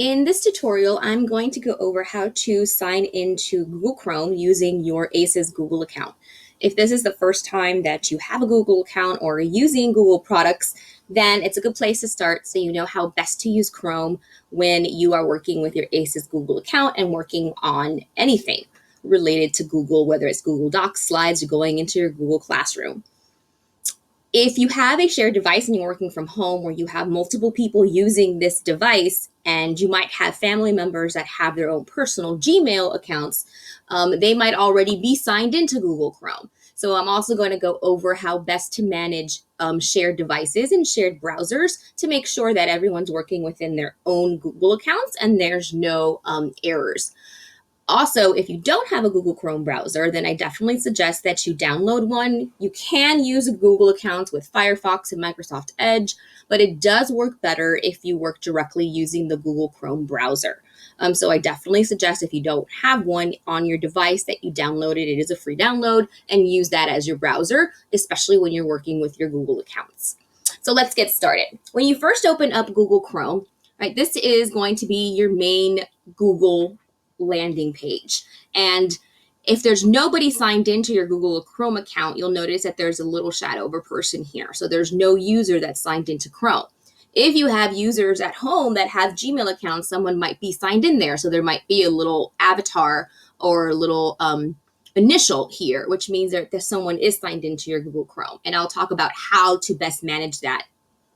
In this tutorial, I'm going to go over how to sign into Google Chrome using your ACES Google account. If this is the first time that you have a Google account or are using Google products, then it's a good place to start so you know how best to use Chrome when you are working with your ACES Google account and working on anything related to Google, whether it's Google Docs, Slides, or going into your Google Classroom. If you have a shared device and you're working from home where you have multiple people using this device, and you might have family members that have their own personal Gmail accounts, they might already be signed into Google Chrome. So I'm also going to go over how best to manage shared devices and shared browsers to make sure that everyone's working within their own Google accounts and there's no errors. Also, if you don't have a Google Chrome browser, then I definitely suggest that you download one. You can use a Google account with Firefox and Microsoft Edge, but it does work better if you work directly using the Google Chrome browser. So I definitely suggest if you don't have one on your device that you download it. It is a free download and use that as your browser, especially when you're working with your Google accounts. So let's get started. When you first open up Google Chrome, right, this is going to be your main Google landing page. And if there's nobody signed into your Google Chrome account, you'll notice that there's a little shadow of a person here. So there's no user that's signed into Chrome. If you have users at home that have Gmail accounts, someone might be signed in there. So there might be a little avatar or a little initial here, which means that someone is signed into your Google Chrome. And I'll talk about how to best manage that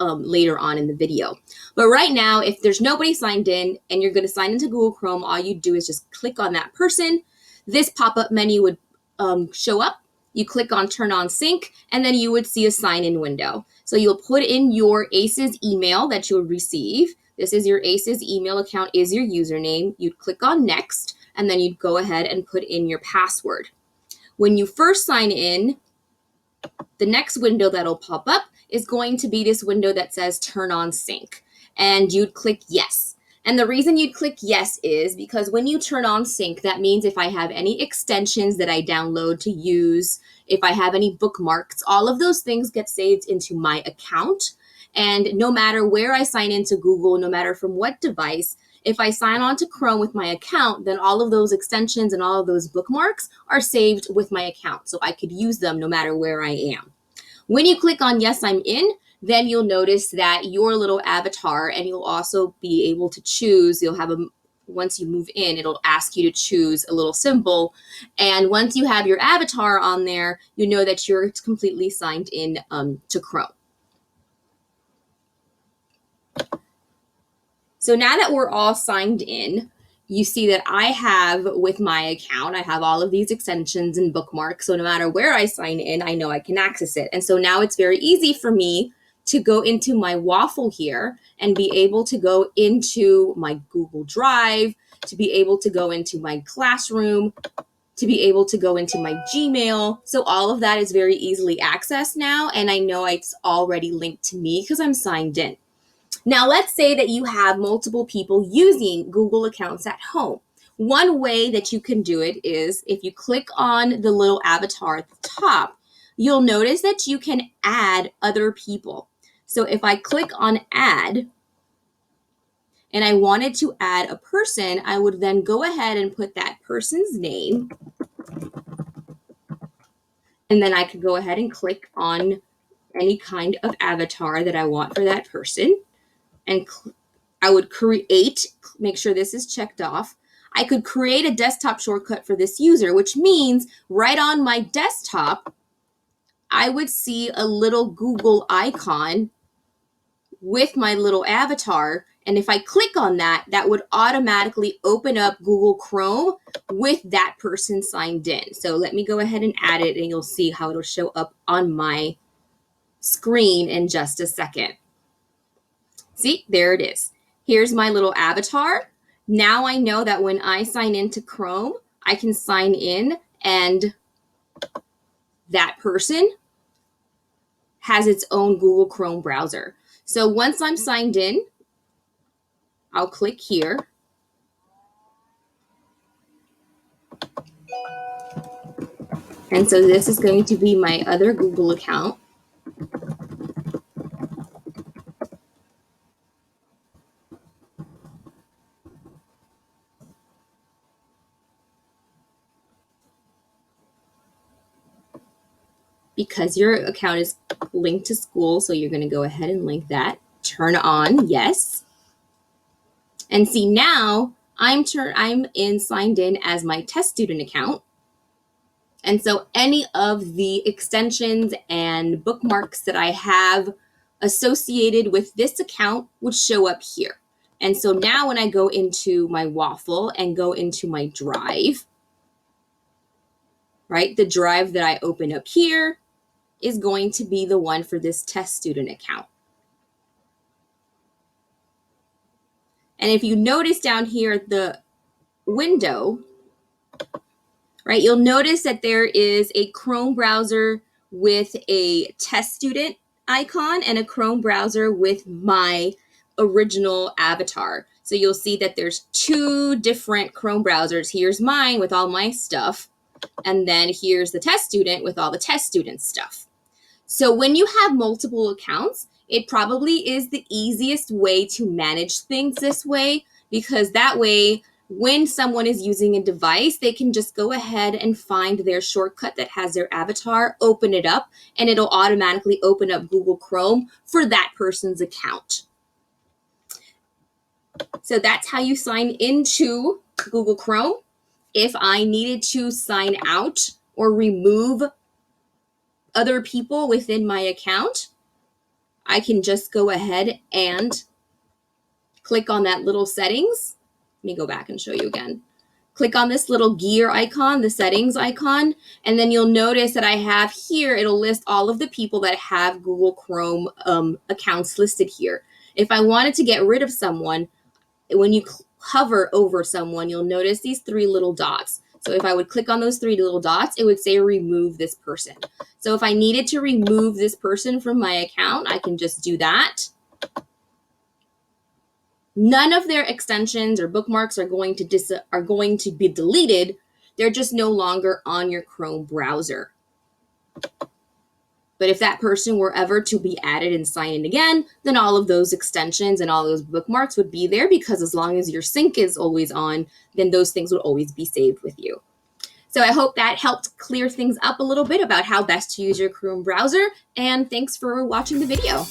later on in the video. But right now, if there's nobody signed in and you're going to sign into Google Chrome, all you do is just click on that person. This pop-up menu would show up. You click on Turn on Sync, and then you would see a sign-in window. So you'll put in your ACES email that you'll receive. This is your ACES email account, is your username. You'd click on Next, and then you'd go ahead and put in your password. When you first sign in, the next window that'll pop up is going to be this window that says Turn on Sync, and you'd click Yes. And the reason you'd click Yes is because when you turn on Sync, that means if I have any extensions that I download to use, if I have any bookmarks, all of those things get saved into my account. And no matter where I sign into Google, no matter from what device, if I sign on to Chrome with my account, then all of those extensions and all of those bookmarks are saved with my account. So I could use them no matter where I am. When you click on Yes, I'm in, then you'll notice that your little avatar, and you'll also be able to choose, once you move in, it'll ask you to choose a little symbol. And once you have your avatar on there, you know that you're completely signed in to Chrome. So now that we're all signed in, you see that I have with my account, I have all of these extensions and bookmarks. So no matter where I sign in, I know I can access it. And so now it's very easy for me to go into my waffle here and be able to go into my Google Drive, to be able to go into my Classroom, to be able to go into my Gmail. So all of that is very easily accessed now. And I know it's already linked to me because I'm signed in. Now, let's say that you have multiple people using Google accounts at home. One way that you can do it is if you click on the little avatar at the top, you'll notice that you can add other people. So if I click on Add, and I wanted to add a person, I would then go ahead and put that person's name. And then I could go ahead and click on any kind of avatar that I want for that person. And I would make sure this is checked off. I could create a desktop shortcut for this user, which means right on my desktop, I would see a little Google icon with my little avatar. And if I click on that, that would automatically open up Google Chrome with that person signed in. So let me go ahead and add it, and you'll see how it'll show up on my screen in just a second. See, there it is. Here's my little avatar. Now I know that when I sign into Chrome, I can sign in and that person has its own Google Chrome browser. So once I'm signed in, I'll click here. And so this is going to be my other Google account. because your account is linked to school. So you're going to go ahead and link that. Turn on, yes. And see, now I'm signed in as my test student account. And so any of the extensions and bookmarks that I have associated with this account would show up here. And so now when I go into my Waffle and go into my drive, right, the drive that I open up here is going to be the one for this test student account. And if you notice down here at the window, right, you'll notice that there is a Chrome browser with a test student icon and a Chrome browser with my original avatar. So you'll see that there's two different Chrome browsers. Here's mine with all my stuff, and then here's the test student with all the test student stuff. So when you have multiple accounts, it probably is the easiest way to manage things this way, because that way, when someone is using a device, they can just go ahead and find their shortcut that has their avatar, open it up, and it'll automatically open up Google Chrome for that person's account. So that's how you sign into Google Chrome. If I needed to sign out or remove other people within my account, I can just go ahead and click on that little settings. Let me go back and show you again. Click on this little gear icon, the settings icon, and then you'll notice that I have here, it'll list all of the people that have Google Chrome accounts listed here. If I wanted to get rid of someone, when you hover over someone, you'll notice these three little dots. So if I would click on those three little dots, it would say remove this person. So if I needed to remove this person from my account, I can just do that. None of their extensions or bookmarks are going to be deleted. They're just no longer on your Chrome browser. But if that person were ever to be added and signed in again, then all of those extensions and all those bookmarks would be there, because as long as your sync is always on, then those things would always be saved with you. So I hope that helped clear things up a little bit about how best to use your Chrome browser, and thanks for watching the video.